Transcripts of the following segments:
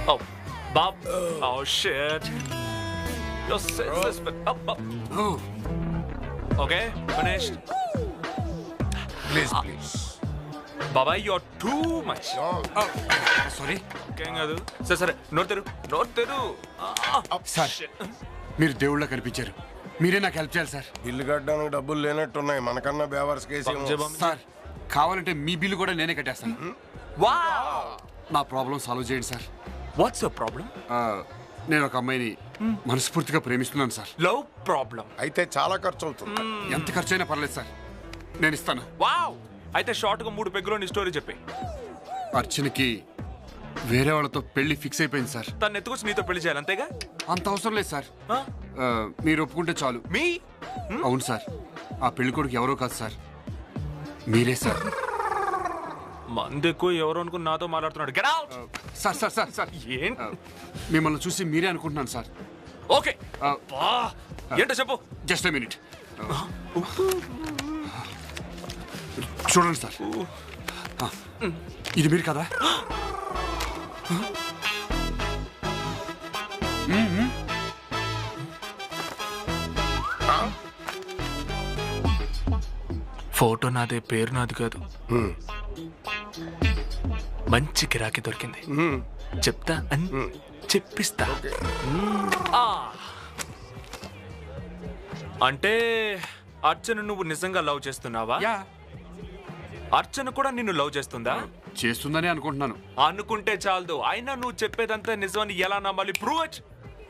Oh, Bob. Oh, shit. You're senseless, but... Oh. Okay, finished. Please. Baba, you're too much. Sorry ఇంకేం కాదు. సరే నోరు తెరు. Sir మీరు దేవుళ్ళ కనిపించారు. మీరే నాకు హెల్ప్ చేయాలి సార్. బిల్లు కట్టడానికి డబ్బులు లేనట్టున్నాయి. మనకన్నా బేవర్స్ కేసు. సార్ కావాలంటే మీ బిల్లు కూడా నేనే కట్టేస్తాను. Wow. నా ప్రాబ్లం సాల్వ్ చేయండి సార్. What's your problem? నేను ఒక అమ్మాయిని మనస్ఫూర్తిగా ప్రేమిస్తున్నాను సార్. Love problem. అయితే చాలా ఖర్చు అవుతుంది. ఎంత ఖర్చు అయినా పర్లేదు సార్, నేను ఇస్తాను. Wow. అయితే షార్ట్గా 3 పెగ్గులోని స్టోరీ చెప్పి. అర్చనకి వేరే వాళ్ళతో పెళ్లి ఫిక్స్ అయిపోయింది సార్. తను ఎత్తుకొచ్చి నీతో పెళ్లి చేయాలి అంతేగా? అంత అవసరం లేదు సార్. మీరు ఒప్పుకుంటే చాలు. మీ? అవును సార్, ఆ పెళ్లి కొడుకు ఎవరో కాదు సార్, మీరే సార్. మంది ఎక్కువ ఎవరు అనుకుని నాతో మాట్లాడుతున్నాడు. Get out. Sir sir sir sir ఏంటి? మిమ్మల్ని చూసి మీరే అనుకుంటున్నాను సార్. ఓకే ఏంటో చెప్పు. Just a minute. చూడండి సార్, ఇది మీరు కదా? ఫోటో నాదే, పేరు నాది కాదు. మంచి గిరాకీ దొరికింది, చెప్తా అని చెప్పిస్తా. అంటే అర్చన నువ్వు నిజంగా లవ్ చేస్తున్నావా? యా, అర్చన కూడా నిన్ను లవ్ చేస్తుందా? చేస్తుందని అనుకుంటున్నాను. అనుకుంటే చాలదు, అయినా నువ్వు చెప్పేదంతా నిజమని ఎలా నమ్మాలి? Prove it.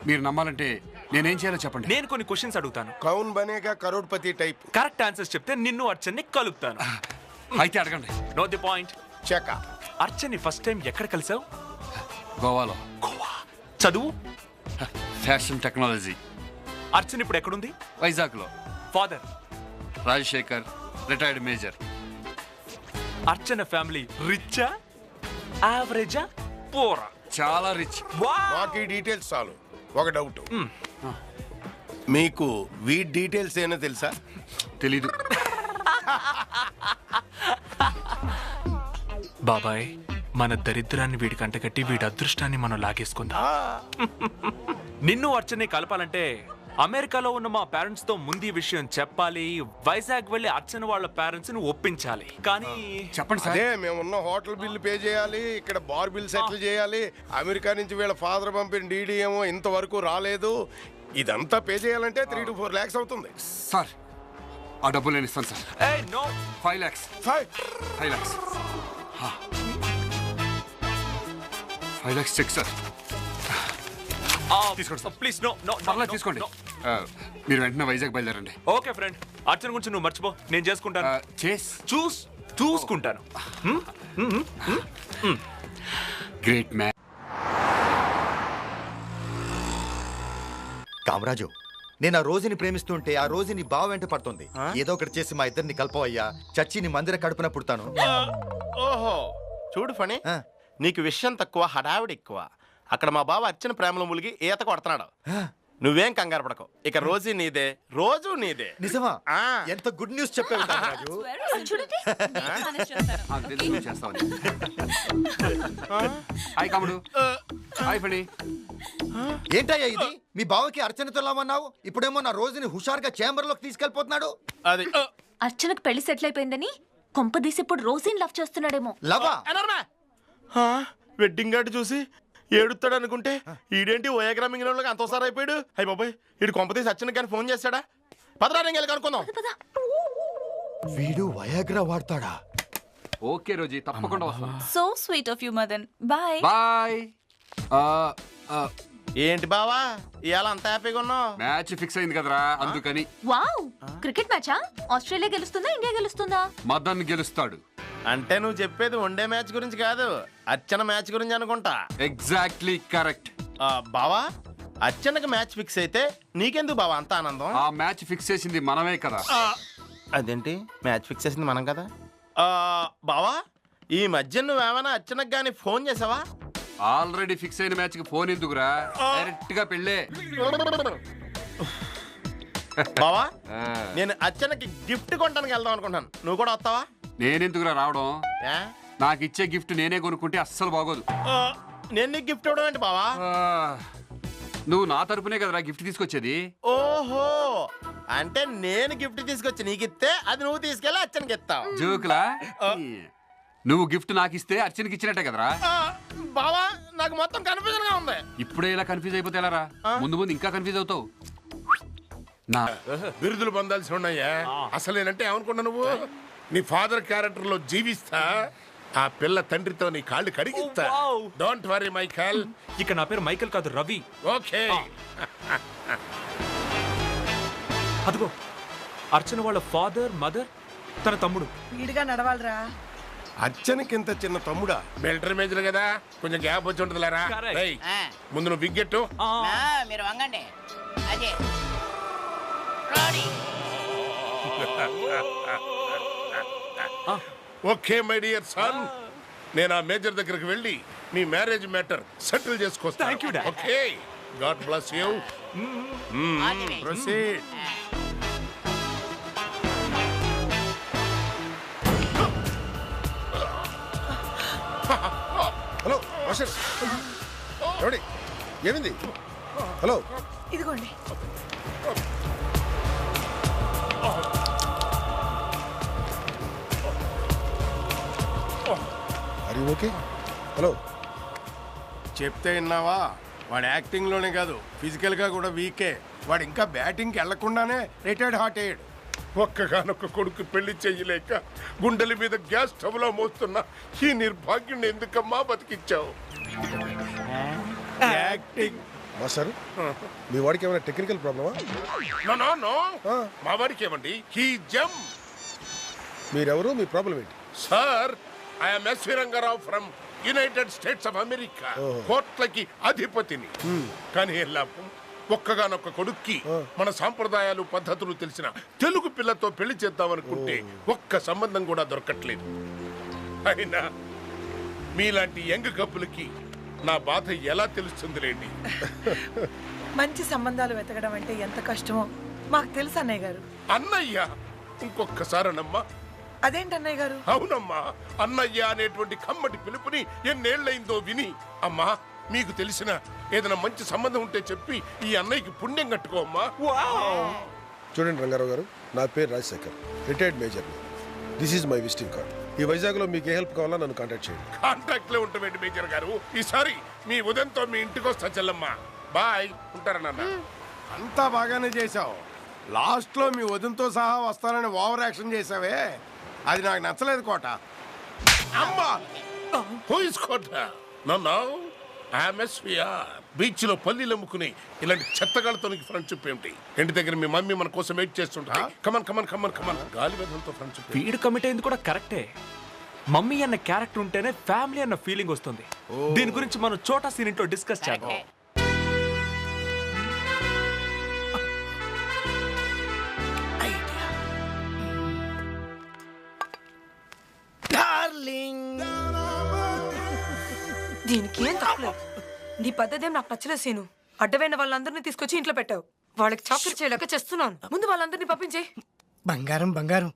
మీరు నమ్మాలంటే నేనేం చేయాలో చెప్పండి. నేను కొన్ని క్వశ్చన్స్ అడుగుతాను, Kaun Banega Crorepati type. Correct answers చెప్తే నిన్ను అర్చన్ని కలుపుతాను. అయితే అడగండి. No the point. చెక. అర్చన్ని ఫస్ట్ టైం ఎక్కడ కలిసావు? గోవాలో. గోవా. చదువు? Fashion technology. అర్చన ఇప్పుడు ఎక్కడుంది? వైజాగ్లో. Father? Rajasekhar, retired major. Archana family రిచ్చా, యావరేజా, పోరా? చాలా రిచ్. మాకు ఈ డీటెయిల్స్ చాలు. ఒక డౌట్, మీకు వీటి డీటెయిల్స్ ఏమో తెలుసా? తెలీదు. బాబాయ్, మన దరిద్రాన్ని వీడికి అంటగట్టి వీడి అదృష్టాన్ని మనం లాగేసుకుందాం. నిన్ను అర్చనే కలపాలంటే అమెరికాలో ఉన్న మా పేరెంట్స్ తో ముందు ఈ విషయం చెప్పాలి. వైజాగ్ వెళ్ళి అర్చన వాళ్ళ పేరెంట్స్ ని ఒప్పించాలి. కానీ చెప్పండి సార్. అదే మేమున్న హోటల్ బిల్లు పే చేయాలి, ఇక్కడ బార్ బిల్ సెటిల్ చేయాలి, అమెరికా నుంచి వీళ్ళ ఫాదర్ పంపిన డీడీ ఏమో ఇంతవరకు రాలేదు. ఇదంతా పే చేయాలంటే 3 to 4 lakhs అవుతుంది. సార్ ఆ డబ్బులు నేను ఇస్తాను sir. 5 lakhs. 5 lakhs. 5 lakhs cheque sir. తీసుకోండి సార్. ప్లీజ్ నో నో పర్లేదు తీసుకోండి. మీరు వెంటనే వైజాగ్ బయలుదేరండి. ఓకే ఫ్రెండ్, అర్చన గురించి నువ్వు మర్చిపో, నేను చేసుకుంటాను. చూసుకుంటాను. Great man. కామరాజు, నేను ఆ రోజుని ప్రేమిస్తుంటే ఆ రోజుని బావ వెంట పడుతుంది. ఏదో ఒకటి చేసి మా ఇద్దరిని కలపవయ్యా. చచ్చి నీ మందిర కడుపున పుడతాను. ఓహో చూడు ఫణి, నీకు విషయం తక్కువ, హడావిడి ఎక్కువ. అక్కడ మా బావ అర్చన ప్రేమలో ములిగి ఈత కొడుతున్నాడు. నువ్వేం కంగారు పడకు, ఇక రోజు నీదే, రోజు నీదే. నిజమా? ఎంత గుడ్ న్యూస్ చెప్పావు కామరాజు. హాయ్ కాముడు. హాయ్ ఫణి. ఏంటయ్యా ఇది? మీ బావకి అర్చనతో లావన్నావు, ఇప్పుడేమో నా రోజుని హుషారుగా చేంబర్ లోకి తీసుకెళ్లిపోతున్నాడు. అది అర్చనకు పెళ్లి సెటిల్ అయిపోయిందని కొంపదీసి ఇప్పుడు రోజీని లవ్ చేస్తున్నాడేమో. లవా? వెడ్డింగ్ కార్డు చూసి ఏడుస్తాడు అనుకుంటే ఈడేంటి ఓయాగ్రా మింగిన అంతోసారి అయిపోయాడు. అయ్యి బాబాయ్, ఇటు కొంపతీసి అర్చన కానీ ఫోన్ చేస్తాడా? పదరా నేను కనుక్కుందాం. వీడు వయాగ్రా వాడతాడా? ఓకే రోజీ, తప్పకుండా వస్తాను. So sweet of you Madan. Bye bye. ఏంటి బావా ఇవాళ అంత హ్యాపీగా ఉన్నావు? మ్యాచ్ ఫిక్స్ అయింది కదరా, అందుకని. వావ్, క్రికెట్ మ్యాచా? ఆస్ట్రేలియా గెలుస్తుందా, ఇండియా గెలుస్తుందా? మదన్ గెలుస్తాడు. అంటే నువ్వు చెప్పేది వన్డే మ్యాచ్ గురించి కాదు, అర్చన మ్యాచ్ గురించి అనుకుంటా. Exactly correct. బావా, అర్చనకు మ్యాచ్ ఫిక్స్ అయితే నీకెందుకు బావా అంత ఆనందం? ఆ మ్యాచ్ ఫిక్స్ చేసింది మనమే కదా. అదేంటి మ్యాచ్ ఫిక్స్ చేసింది మనం కదా? బావా, ఈ మధ్య నువ్వేమైనా అర్చనకు గానీ ఫోన్ చేసావా? ఆల్రెడీ ఫిక్స్ అయిన మ్యాచ్ కి ఫోన్ ఎందుకురా, డైరెక్ట్ గా పెళ్ళే. బావా, నేను అర్చనకి గిఫ్ట్ కొనడానికి వెళ్దాం అనుకుంటాను, నువ్వు కూడా వస్తావా? నేనెందుకురా రావడం? నాకు ఇచ్చే గిఫ్ట్ నేనే కొనుక్కుంటే అస్సలు బాగోదు. నేను నీకు గిఫ్ట్ ఇవ్వడం ఏంటి బావా? నువ్వు నా తరపునే కదరా గిఫ్ట్ తీసుకొచ్చేది. ఓహో, అంటే నేను గిఫ్ట్ తీసుకొచ్చి నీకు ఇస్తే అది నువ్వు తీసుకెళ్ళి అచ్చనికి ఇస్తావు. జోకులా? నువ్వు గిఫ్ట్ నాకు ఇస్తే అర్చనకి ఇచ్చినట్టే కదరా. బావా నాకు మొత్తం కన్ఫ్యూజన్ గా ఉంది. ఇప్పుడే ఇలా కన్ఫ్యూజ్ అయిపోతే ఎలారా? ముందు ముందు ఇంకా కన్ఫ్యూజ్ అవుతావు. నా బిరుదులు పొందాల్సి ఉన్నాయా? అసలేనంటే ఏమనుకున్నా నువ్వు? నీ ఫాదర్ క్యారెక్టర్ లో జీవిస్తా, ఆ పిల్ల తండ్రితో నీ కాళ్ళు కడిగిస్తా. Don't worry Michael. ఇక నా పేరు మైకేల్ కాదు, రవి. ఓకే. అదిగో అర్చన వాళ్ళ ఫాదర్, మదర్, తన తమ్ముడు. వీడిగా నడవాలరా. అచ్చనకి ఇంత చిన్న తమ్ముడా? మిలిటరీ మేజర్ కదా, కొంచెం గ్యాప్ వచ్చి ఉంటుందిలేరా. Correct. రేయ్, ముందు నువ్వు బిగ్గెట్టు. మీరు వంగండి. అదే ready. Okay my dear son, నేను ఆ మేజర్ దగ్గరికి వెళ్ళి మీ మ్యారేజ్ మ్యాటర్ సెటిల్ చేసుకొస్తా. Thank you, Dad. Okay, god bless you. Proceed. Hello master, ఎవడి ఏమింది? హలో, ఇదిగోండి. అరే ఓకే. హలో, చెప్తే విన్నావా? వాడు యాక్టింగ్ లోనే కాదు ఫిజికల్ గా కూడా వీకే. వాడు ఇంకా బ్యాటింగ్కి వెళ్లకుండానే రిటైర్డ్ హార్ట్ అయ్యాడు. ఒక్కగానొక్క కొడుకు పెళ్లి చెయ్యలేక గుండెల మీద గ్యాస్ స్టవ్ లో మోస్తున్నా ఈ నిర్భాగ్యుని ఎందుకమ్మా బతికిచ్చావు? యాక్టింగ్. మాస్టర్, మీ వాడికి ఏమైనా టెక్నికల్ ప్రాబ్లమా? నో నో నో, మా వాడికి ఏమండి, హీ జమ్. మీరెవరు? మీ ప్రాబ్లం ఏంటి? Sir, I'm S Rangarao from United States of America. కోట్లకి అధిపతిని. కానీ లాభం, ఒక్కగానొక్క కొడుక్కి మన సాంప్రదాయాలు పద్ధతులు తెలిసిన తెలుగు పిల్లతో పెళ్లి చేద్దామనుకుంటే ఒక్క సంబంధం కూడా దొరకట్లేదు. అయినా మీలాంటి యంగ్ కప్పులకి నా బాధ ఎలా తెలుస్తుందిలేండి. మంచి సంబంధాలు వెతకడం అంటే ఎంత కష్టమో మాకు తెలుసు అన్నయ్య గారు. అన్నయ్య, ఇంకొక్కసారనమ్మా. అదేంటి అన్నయ్య గారు? అవునమ్మా, అన్నయ్య అనేటువంటి కమ్మటి పిలుపుని ఎన్నేళ్లైందో విని. అమ్మా, మీకు తెలిసిన ఏదైనా మంచి సంబంధం ఉంటే చెప్పి ఈ అన్నయ్యకి పుణ్యం కట్టుకోమ్మా. చూడండి రంగారావు గారు, నా పేరు Rajasekhar, retired major. This is my visiting card. ఈ వైజాగ్లో మీకు ఏ హెల్ప్ కావాలో నన్ను కాంటాక్ట్ చేయండి. కాంటాక్ట్ లో ఉంటామేంటి మేజర్ గారు? ఈసారి మీ ఉదయంతో మీ ఇంటికి వస్తా చెల్లమ్మా. బాయ్, ఉంటారా నాన్న? అంతా బాగానే చేసావు. లాస్ట్ లో మీ వదంతో సహా వస్తానని ఓవర్ యాక్షన్ చేసావే, అది నాకు నచ్చలేదు కోట. అమ్మా, కోట నన్ను బీచ్ లో పల్లీలు అమ్ముకుని ఇలాంటి చెత్తగాళ్ళతో ఫ్రెండ్షిప్ ఏమిటి? ఇంటి దగ్గర మీ మమ్మీ మన కోసం వెయిట్ చేస్తుంటా. కమన్ కమన్ కమన్ కమన్, గాలి వేదంతో ఫ్రెండ్షిప్. వీడు కమిట్ అయింది కూడా కరెక్టే. మమ్మీ అన్న క్యారెక్టర్ ఉంటేనే ఫ్యామిలీ అన్న ఫీలింగ్ వస్తుంది. దీని గురించి మనం చోటా సీన్ ఇంట్లో డిస్కస్ చేద్దాం. దీనికి ఏం తప్పలేదు. నీ పద్ధతి ఏం నాకు నచ్చలేదు సీను. అడ్డమైన వాళ్ళందరినీ తీసుకొచ్చి ఇంట్లో పెట్టావు. వాళ్ళకి చాకరీ చేయలేక చేస్తున్నాను. ముందు వాళ్ళందరినీ పంపించే. బంగారం బంగారం,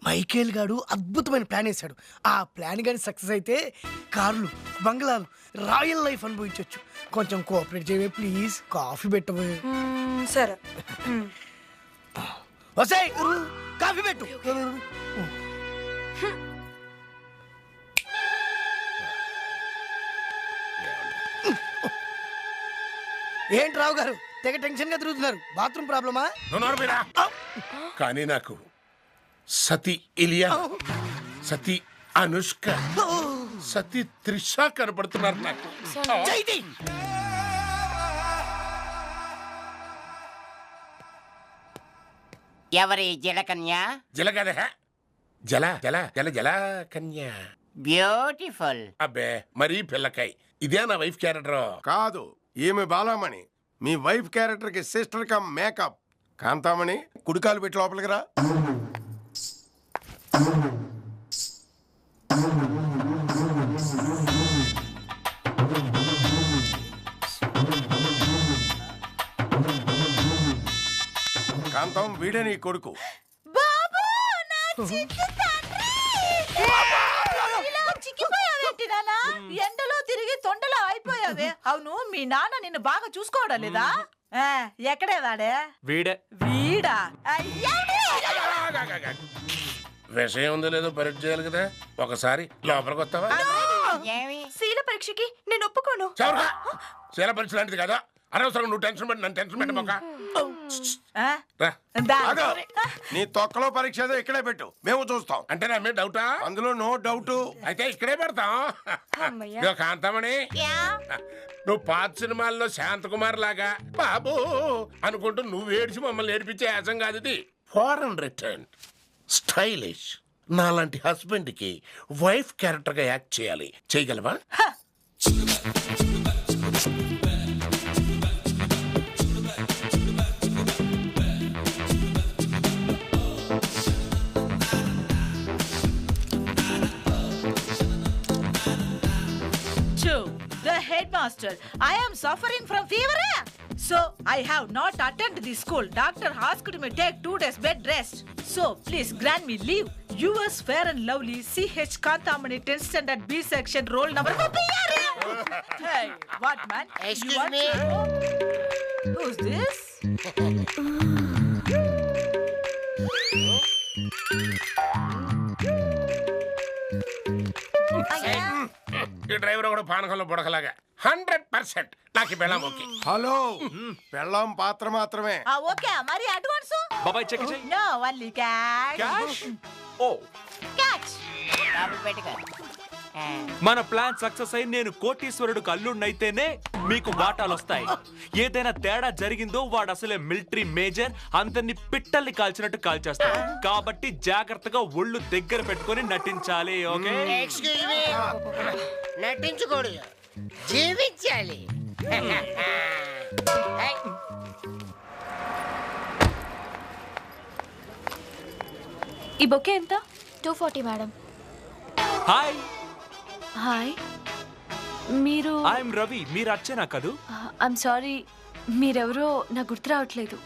మైకేల్ గాడు అద్భుతమైన ప్లాన్ వేశాడు. ఆ ప్లాన్ కానీ సక్సెస్ అయితే కార్లు, బంగ్లాలు, రాయల్ లైఫ్ అనుభవించవచ్చు. కొంచెం కోఆపరేట్ చేయవే ప్లీజ్. కాఫీ పెట్టవే. సరే. వసాయ్ కాఫీ పెట్టు. ఏంటి రావు గారు తెగ టెన్షన్ గా తిరుగుతున్నారు? బాత్రూమ్ ప్రాబ్లమా? కానీ నాకు సతీ ఇలియా, సతీ అనుష్క, సతీ త్రిష కనపడుతున్నారు నాకు. ఎవరి జలకన్య? జలగద జల జల జల జల కన్య. బ్యూటిఫుల్. అబ్బే, మరీ పిల్లకాయ. ఇదే నా వైఫ్ క్యారెక్టర్ కాదు, ఈమె బాలామణి. మీ వైఫ్ క్యారెక్టర్ కి సిస్టర్ కమ్ మేకప్. కాంతామణి, కుడికాలు పెట్టి లోపలికి రా. కాంతం, వీడే నీ కొడుకు. ఎండలో తిరిగి తొండలో అయిపోయావు. కాదే అవును మీ నాన్న నిన్ను బాగా చూసుకోవడం లేదా ఎక్కడే వాడే వీడే వీడా విషయం ఉందో లేదో పరీక్ష చేయాలి కదా, ఒకసారి లోపలికి వస్తావా? శీల పరీక్షకి నేను ఒప్పుకోను. శీల పరీక్ష లాంటిది కదా, అనవసరం నువ్వు టెన్షన్ పెట్టి నన్ను టెన్షన్ పెట్టమోక. నీ తొక్కలో పరీక్ష ఏదో ఇక్కడే పెట్టు, మేము చూస్తాం. అంటే నా మీద డౌటా? అందులో నో డౌట్. అయితే ఇక్కడే పెడతాం. ఇదిగో కాంతమణి, నువ్వు పాత సినిమాల్లో శాంతకుమార్ లాగా బాబు అనుకుంటూ నువ్వు ఏడ్చి మమ్మల్ని ఏడిపించే యాసం కాదు ఇది. ఫారెన్ రిటర్న్ స్టైలిష్ నాలాంటి హస్బెండ్ కి వైఫ్ క్యారెక్టర్ గా యాక్ట్ చేయాలి, చేయగలవా? The headmaster, I am suffering from fever. So I have not attended the school. Doctor asked me to take 2 days bed rest. So please grant me leave. Yours fair and lovely, C.H. Kantamani, 10th standard B section, roll number. Hey, what man? Excuse me. Who's this? ఈ driver కూడా పానకంలో బుడకలాగా 100% నాకు ఈ బెళ్ళం okay. Hello, పెళ్ళాం పాత్ర మాత్రమే. Okay, మరి advance? బాబాయ్ check చేయి. No, only cash. క్యాష్. ఓ Cash. డబ్బులు పెట్టుకో. మన ప్లాన్ సక్సెస్ అయి నేను కోటీశ్వరుడికి అల్లుడినైతేనే మీకు వాటాలు వస్తాయి. ఏదైనా తేడా జరిగిందో వాడు అసలే మిలిటరీ మేజర్, అందరిని పిట్టల్ని కాల్చినట్టు కాల్చేస్తాడు. కాబట్టి జాగ్రత్తగా ఒళ్ళు దగ్గర పెట్టుకొని నటించాలి. ఓకే? Excuse me. నటించకూడదు, జీవించాలి. ఈ బొకే ఎంత? 240 మేడం. హాయ్ హాయ్, మీరు? ఐఎమ్ రవి. మీరు అర్చనా కదూ? ఐఎమ్ సారీ, మీరెవరో నాకు గుర్తు రావట్లేదు.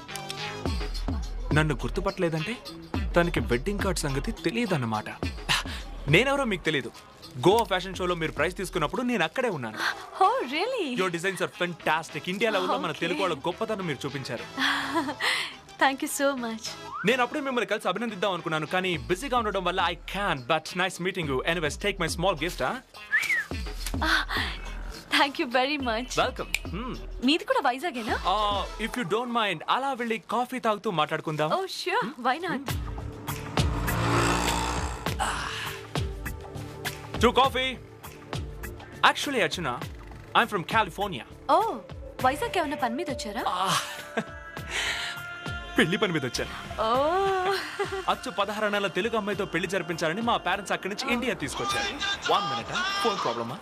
నన్ను గుర్తుపట్టలేదంటే తనకి వెడ్డింగ్ కార్డ్ సంగతి తెలియదన్నమాట. నేనెవరో మీకు తెలియదు. గోవా ఫ్యాషన్ షోలో మీరు ప్రైజ్ తీసుకున్నప్పుడు నేను అక్కడే ఉన్నాను. Oh really? Your designs are fantastic. India లెవెల్లో మన తెలుగు వాళ్ళ గొప్పతనం మీరు చూపించారు. Thank you so much. నేను అప్పుడే మిమ్మల్ని కలిసి అభినందిద్దాం అనుకున్నాను, కానీ బిజీగా ఉండడం వల్ల I can. But nice meeting you. Anyways take my small gift. Thank you very much. Welcome. మీది కూడా వైజాగేనా? ఇఫ్ యూ డోంట్ మైండ్ అలా వెళ్ళి కాఫీ తాగుతూ మాట్లాడుకుందాం. Oh sure, why not? To coffee. Actually Archana, I'm from California. Oh, Vizag ఏమన్నా పని మీద వచ్చారా? పెళ్లి పని మీద వచ్చాను. ఓ, అచ్చు 16 నెలల తెలుగు అమ్మాయితో పెళ్లి జరిపించాలని మా పేరెంట్స్ అక్కడి నుంచి ఇండియా తీసుకొచ్చారు. 1 minute, ఫోన్ ప్రాబ్లమా?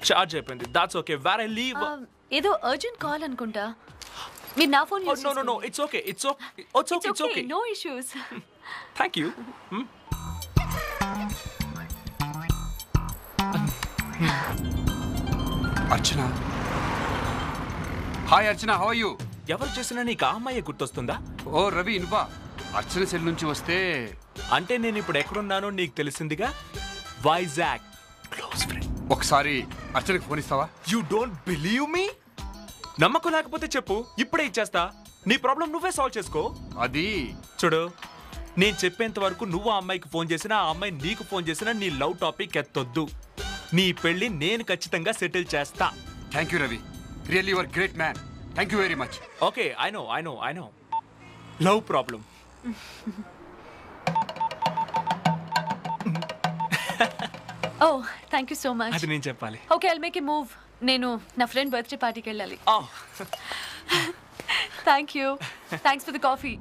చార్జ్ అయిపోయింది. That's okay. Where I leave. ఏదో అర్జెంట్ కాల్ అనుకుంటా. మీరు నా phone use no it's okay. It's okay. No issues. Thank you. Archana. Hi Archana, how are you? ఎవరు చేసినా నీకు ఆ అమ్మాయి గుర్తొస్తుందా? ఓ రవి, నువ్వా? అర్చన సెల్ నుంచి వస్తే అంటే నేను ఇప్పుడు ఎక్కడున్నానో నీకు తెలిసిందిగా. వైజాగ్. Close friend. ఒకసారి అర్చనకి ఫోన్ ఇస్తావా? You don't believe me? నమ్మకం లేకపోతే చెప్పు, ఇప్పుడే ఇచ్చేస్తా. నీ ప్రాబ్లం నువ్వే సాల్వ్ చేసుకో. అది చూడు, నేను చెప్పేంత వరకు నువ్వు ఆ అమ్మాయికి ఫోన్ చేసినా, ఆ అమ్మాయి నీకు ఫోన్ చేసినా నీ లవ్ టాపిక్ ఎత్తొద్దు. నీ పెళ్లి నేను ఖచ్చితంగా సెటిల్ చేస్తా. Thank you Ravi, really your great man. Thank you very much. Okay, I know. Love problem. Oh, thank you so much. అది నేను చెప్పాలి. ఓకే, ఐల్ మేక్ ఎ మూవ్. నేను నా ఫ్రెండ్ బర్త్డే పార్టీకి వెళ్ళాలి. Thank you. Thanks for the coffee.